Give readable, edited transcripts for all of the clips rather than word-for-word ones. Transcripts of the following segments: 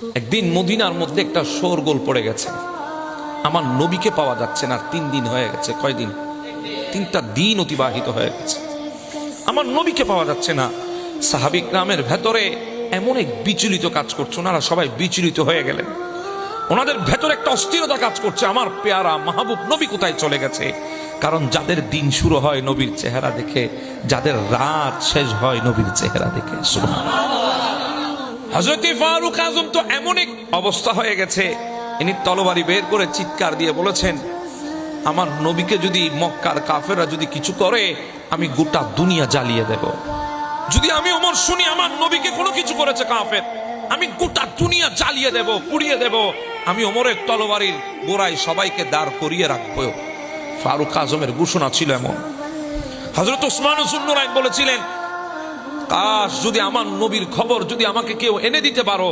একদিন মদিনার মধ্যে একটা শোরগোল পড়ে গেছে, আমার নবীকে পাওয়া যাচ্ছে না। 3 দিন হয়ে গেছে। কয়দিন? 3টা দিন অতিবাহিত হয়ে গেছে, আমার নবীকে পাওয়া যাচ্ছে না। সাহাবী গ্রামের ভেতরে এমন এক বিচলিত কাজ করছে, ওনারা সবাই বিচলিত হয়ে গেলেন। ওনাদের ভেতরে একটা অস্থিরতা কাজ করছে, আমার পেয়ারা মাহবুব নবী কোথায় চলে গেছে। কারণ যাদের দিন শুরু হয় নবীর চেহারা দেখে, যাদের রাত শেষ হয় নবীর চেহারা দেখে। হযরত ফারুক আজম তো এমন এক অবস্থা হয়ে গেছে, ইনি তরবারি বের করে চিৎকার দিয়ে বলেছেন, আমার নবীকে যদি মক্কার কাফেররা যদি কিছু করে, আমি গোটা দুনিয়া জ্বালিয়ে দেব। যদি আমি ওমর শুনি আমার নবীকে কোনো কিছু করেছে কাফের, আমি গোটা দুনিয়া জ্বালিয়ে দেব, পুড়িয়ে দেব। আমি ওমরের তরবারির গোড়ায় সবাইকে দাঁড় করিয়ে রাখবো। ফারুক আজমের ঘোষণা ছিল এমন। হযরত ওসমান যুন্নুরাইন বলেছিলেন, কাশ যদি আমার নবীর খবর যদি আমাকে কেউ এনে দিতে পারো,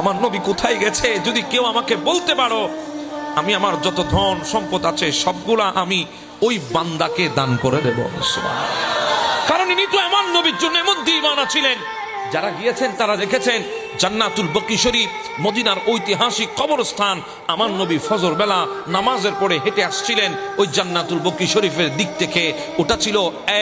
আমার নবী কোথায় গেছে যদি কেউ আমাকে বলতে পারো, আমি আমার যত ধন সম্পদ আছে সবগুলা আমি ওই বান্দাকে দান করে দেব। কারণ ইনি তো আমার নবীর জন্য এমন দিওয়ানা ছিলেন। যারা গিয়েছেন তারা দেখেছেন জান্নাতুল বকি শরীফ, মদিনার ঐতিহাসিক কবরস্থান। আমার নবী ফজর বেলা নামাজের পরে হেঁটে আসছিলেন ওই জান্নাতুল বকি শরীফের দিক থেকে। ওটা ছিল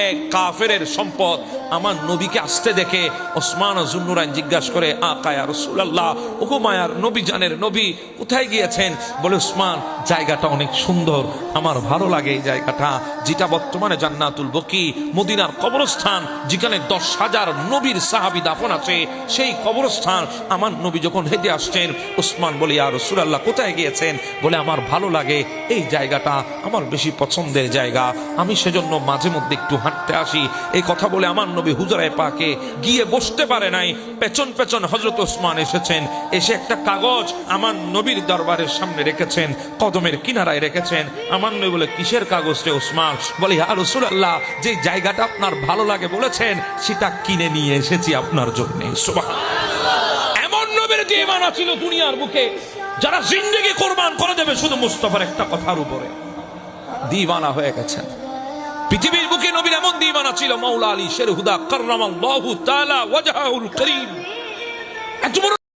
এক কাফেরের সম্পদ। আমার নবীকে আসতে দেখে ওসমান যুন্নুরাইন জিজ্ঞাসা করে, আকা ইয়া রাসূলুল্লাহ, ওগো মায়ার নবী জানের নবী কোথায় গিয়েছেন? বলে, ওসমান জায়গাটা অনেক সুন্দর, আমার ভালো লাগে এই জায়গাটা, যেটা বর্তমানে জান্নাতুল বকি মদিনার কবরস্থান, যেখানে 10,000 নবীর সাহাবী দাফন আছে, সেই কবরস্থান। আমার নবী যখন হেঁটে আসছেন, ওসমান বলে, ইয়া রাসূলুল্লাহ কোথায় গিয়েছেন? বলে, আমার ভালো লাগে এই জায়গাটা, আমার বেশি পছন্দের জায়গা, আমি সেজন্য মাঝে মধ্যে একটু হাঁটতে আসি। এই কথা বলে আমার নবী হুজরায়ে পাকে গিয়ে বসতে পারে নাই, পেছন পেছন হযরত ওসমান এসেছেন। এসে একটা কাগজ আমার নবীর দরবারের সামনে রেখেছেন, কদমের কিনারায় রেখেছেন। আমার নবী বলে, কিসের কাগজ রে ওসমান? বলে, ইয়া রাসূলুল্লাহ যে জায়গাটা আপনার ভালো লাগে বলেছেন, সেটা কিনে নিয়ে এসেছি আপনার জন্য। সুবহানাল্লাহ। এমন নবীর দিওয়ানা ছিল দুনিয়ার বুকে, যারা জিন্দেগি কুরবান করে দেবে শুধু মুস্তাফার একটা কথার উপরে। দিওয়ানা হয়ে গেছেন পৃথিবীর বুকে। নবীর এমন দিওয়ানা ছিল মাওলা আলী শের হুদা কাররামাল্লাহু তাআলা ওয়াজহাহুল করিম।